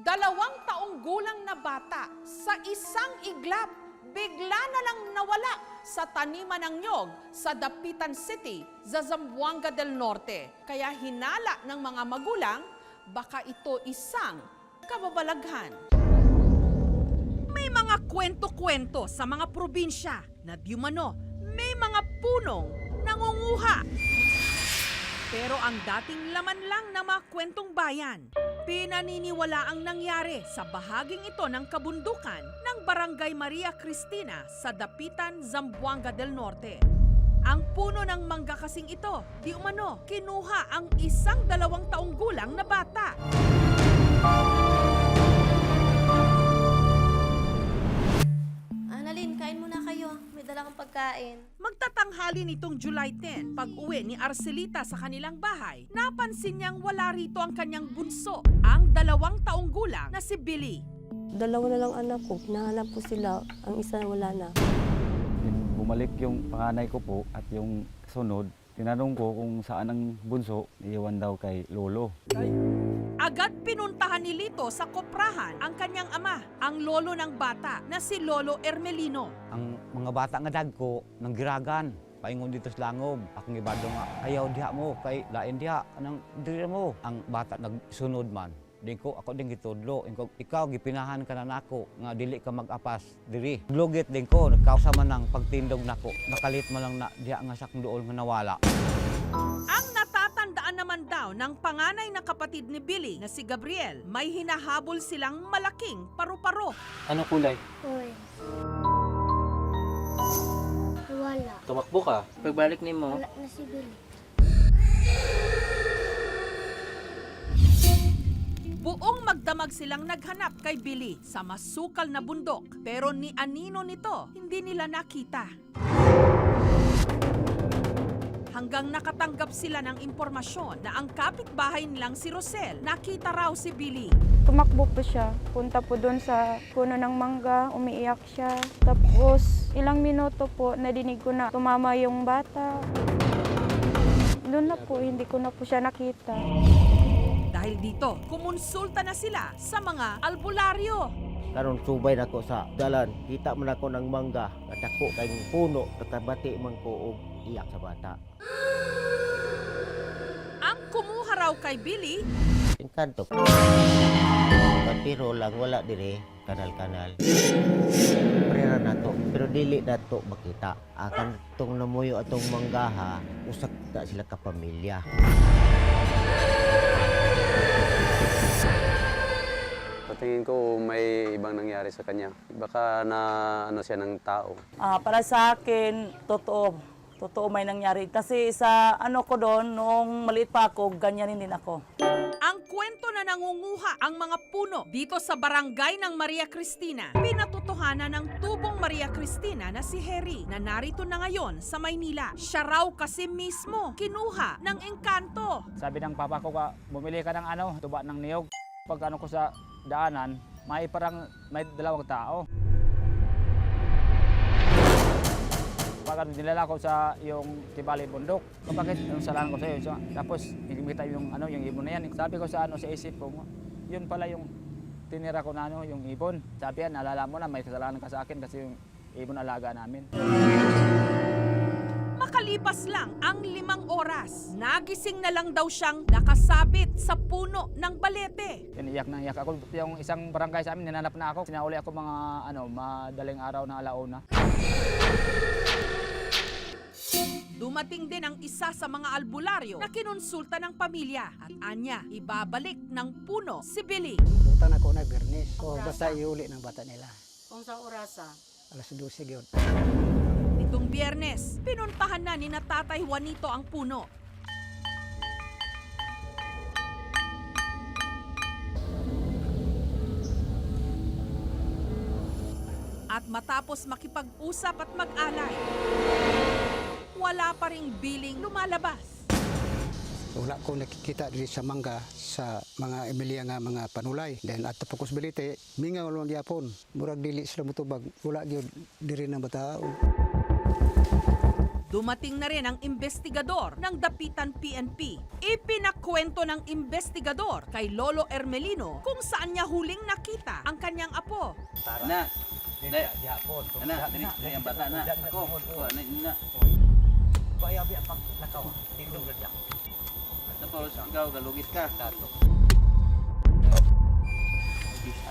2 taong gulang na bata sa isang iglap, bigla na lang nawala sa taniman ng nyog sa Dapitan City, Zamboanga del Norte. Kaya hinala ng mga magulang, baka ito isang kababalaghan. May mga kwento-kwento sa mga probinsya na diumano may mga punong nangunguha. Pero ang dating laman lang ng mga kwentong bayan, pinaniniwala ang nangyari sa bahaging ito ng kabundukan ng Barangay Maria Cristina sa Dapitan, Zamboanga del Norte. Ang puno ng mangga kasing ito, di umano, kinuha ang isang 2 taong gulang na bata. Annalyn, kain muna kayo. May dala kang pagkain. Magtatanghali nitong July 10, pag-uwi ni Arcelita sa kanilang bahay, napansin niyang wala rito ang kanyang bunso, ang 2 taong gulang na si Billy. 2 na lang anak ko, hinahanap ko sila, ang isa wala na. Bumalik yung panganay ko po at yung sunod, tinanong ko kung saan ang bunso, iiwan daw kay lolo. Agad pinuntahan ni Lito sa koprahan ang kanyang ama, ang lolo ng bata na si Lolo Ermelino. Ang mga bata nga dagko nang giragan paingon dito sa langob. Akong ibado nga ayaw diha mo kay lain diha anang diri mo. Ang bata nagsunod man. Dingko ako ding gitudlo. Ikaw gipinahan ka na nako nga dili ka mag-apas diri. Lugit dingko nagkausa man ng pagtindog nako. Nakalit man lang na diha nga sak duol nga nawala. Ang natatandaan naman daw ng panganay na kapatid ni Billy na si Gabriel, may hinahabol silang malaking paru-paro. Ano kulay? Orange. Wala. Tumakbo ka. Pagbalik ni mo, Wala na si Billy. Buong magdamag silang naghanap kay Billy sa masukal na bundok, pero ni anino nito hindi nila nakita. Hanggang nakatanggap sila ng impormasyon na ang kapitbahay nilang si Rosel, nakita raw si Billy. Tumakbo po siya. Punta po doon sa puno ng mangga, umiiyak siya. Tapos ilang minuto po, nadinig ko na tumama yung bata. Doon na po, hindi ko na po siya nakita. Dahil dito, kumonsulta na sila sa mga albularyo. Karon subay nako sa dalan, kita man ako ng mangga, katako kay puno, katabati man ko og iyak sa bata. Ang kumuha raw kay Billy, Enkanto. Pero lang wala dire kanal-kanal. Prera nato, pero dili nato makita. Akan tong namuyo atong manggaha, usak ta sila ka pamilya. Tingin ko may ibang nangyari sa kanya. Baka na ano siya ng tao. Para sa akin, totoo may nangyari. Kasi sa ano ko doon, noong maliit pa ako, ganyanin din ako. ang kwento na nangunguha ang mga puno dito sa barangay ng Maria Cristina, pinatotohanan ng tubong Maria Cristina na si Harry na narito na ngayon sa Maynila. Siya raw kasi mismo kinuha ng engkanto. Sabi ng papa ko, bumili ka ng tuba ng niyog. Pag ko sa daanan, may 2 tao. Pag nilala ko sa yung Tibali Bundok, bakit yung salahan ko sa iyo? So, tapos nakikita yung yung ibon na yan. Sabi ko sa sa isip ko, yun pala yung tinira ko na yung ibon. Sabi yan, naalala mo na may kasalanan ka sa akin kasi yung ibon alaga namin. Makalipas lang ang 5 oras, nagising na lang daw siyang nakasabit sa puno ng balete. Iyak na iyak ako. Yung isang barangay sa amin, ninanap na ako. Sinauli ako mga madaling araw na alauna. Dumating din ang isa sa mga albularyo na kinonsulta ng pamilya at anya ibabalik ng puno si Billy. Butan ako na Bernes. O basta iuli ng bata nila. Kung sa orasa? Alas 12 yun. Nitong Biyernes, pinuntahan na ni Tatay Juanito ang puno. At matapos makipag-usap at mag-alay, wala pa ring biling lumalabas. Wala ko nakikita dili sa mangga sa mga Emilia nga mga panulay. Then at tapos bilite, mingaw lang gyapon. Murag dili sila mutubag. Wala gyud diri ng bataon. Dumating na rin ang investigador ng Dapitan PNP. Ipinakwento ng investigador kay Lolo Ermelino kung saan niya huling nakita ang kanyang apo. Na. Anak, diri ang bata na. Ako. Na. Bayabi ang paglakaw. Tindog na Tapos ikaw galugis ka.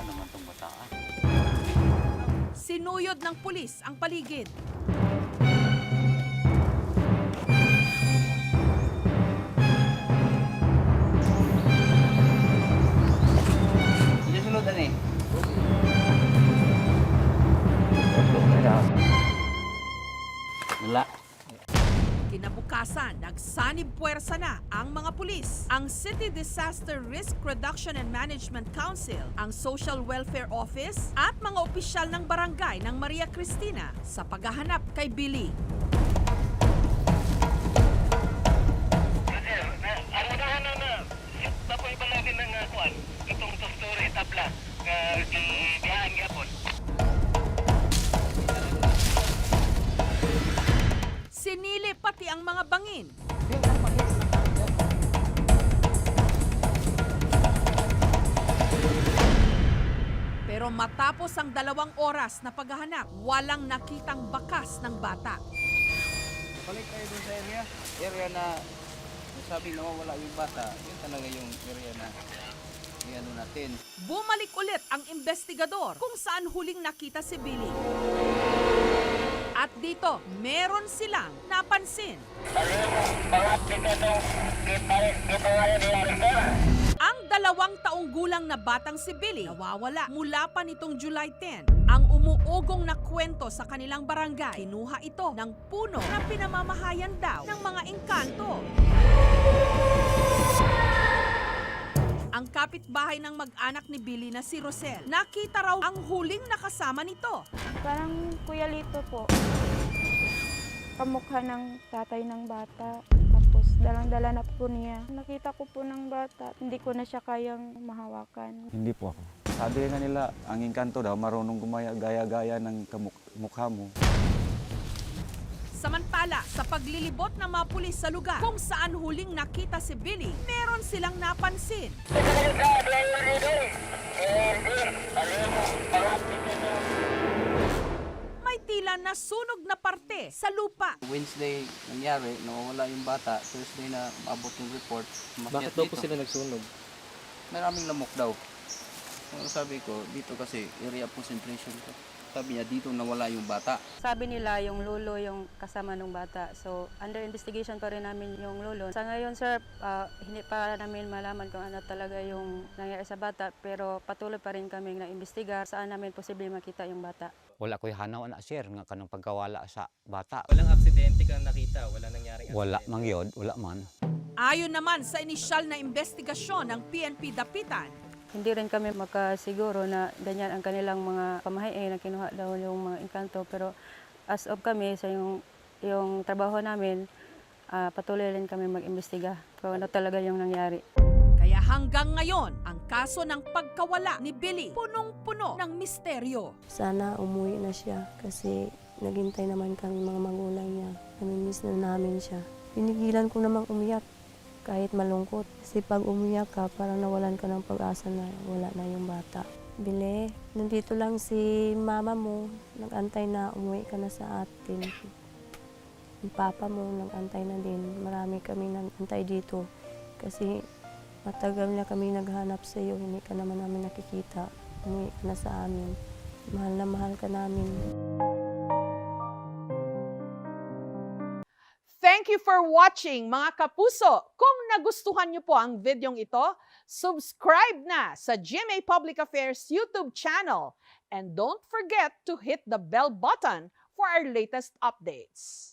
Ano man itong bataan? Sinuyod ng pulis ang paligid. Hindi sunod ani. Wala. Kinabukasan, nagsanib puwersa na ang mga pulis, ang City Disaster Risk Reduction and Management Council, ang Social Welfare Office at mga opisyal ng barangay ng Maria Cristina sa paghahanap kay Billy. Sinili pati ang mga bangin. Pero matapos ang 2 oras na paghahanap, walang nakitang bakas ng bata. Balik tayo dun sa area na sabi nawawala yung bata. Yun talaga yung area na ano natin. Bumalik ulit ang investigador kung saan huling nakita si Billy. At dito, meron silang napansin. Ang 2 taong gulang na batang si Billy nawawala mula pa nitong July 10. Ang umuugong na kwento sa kanilang barangay, kinuha ito ng puno na pinamamahayan daw ng mga engkanto. Ang kapitbahay ng mag-anak ni Billy na si Rosel, nakita raw ang huling nakasama nito. Parang Kuya Lito po. Kamukha ng tatay ng bata. Tapos dalang-dala na po niya. Nakita ko po ng bata. Hindi ko na siya kayang mahawakan. Hindi po ako. Sabi nga nila, ang engkanto daw, marunong gaya-gaya ng mukha mo. Samantala, sa paglilibot ng mga pulis sa lugar kung saan huling nakita si Billy, meron silang napansin. May tila nasunog na parte sa lupa. Wednesday nangyari, nawawala yung bata. Thursday na maabot yung report. Bakit daw po sila nagsunog? Maraming lamok daw. Ang sabi ko, dito kasi area of concentration ko. Sabi niya, dito nawala yung bata. Sabi nila yung lolo yung kasama ng bata. So, under investigation pa rin namin yung lolo. Sa ngayon, sir, hindi pa namin malaman kung ano talaga yung nangyari sa bata. Pero patuloy pa rin kami na-imbestigar saan namin posible makita yung bata. Wala ko'y hanaw na sir nga kanang pagkawala sa bata. Walang aksidente kang nakita? Wala nangyaring aksidente? Wala man yun, wala man. Ayon naman sa inisyal na investigasyon ng PNP Dapitan, Hindi rin kami makasiguro na ganyan ang kanilang mga pamahiin na kinuha daw yung mga engkanto. Pero as of kami, sa yung trabaho namin, patuloy rin kami mag-imbestiga kung ano talaga yung nangyari. kaya hanggang ngayon, ang kaso ng pagkawala ni Billy punong-puno ng misteryo. Sana umuwi na siya kasi naghintay naman kami mga magulang niya. Namimiss na namin siya. Pinigilan ko namang umiyak kahit malungkot. Kasi pag umiyak ka, parang nawalan ka ng pag-asa na wala na yung bata. Bile, nandito lang si mama mo. Nag-antay na umuwi ka na sa atin. Yung papa mo nag-antay na din. Marami kami nag-antay dito. Kasi matagal na kami naghanap sa iyo. Hindi ka naman namin nakikita. Umuwi ka na sa amin. Mahal na mahal ka namin. Thank you for watching, mga kapuso. Kung nagustuhan niyo po ang videong ito, subscribe na sa GMA Public Affairs YouTube channel. And don't forget to hit the bell button for our latest updates.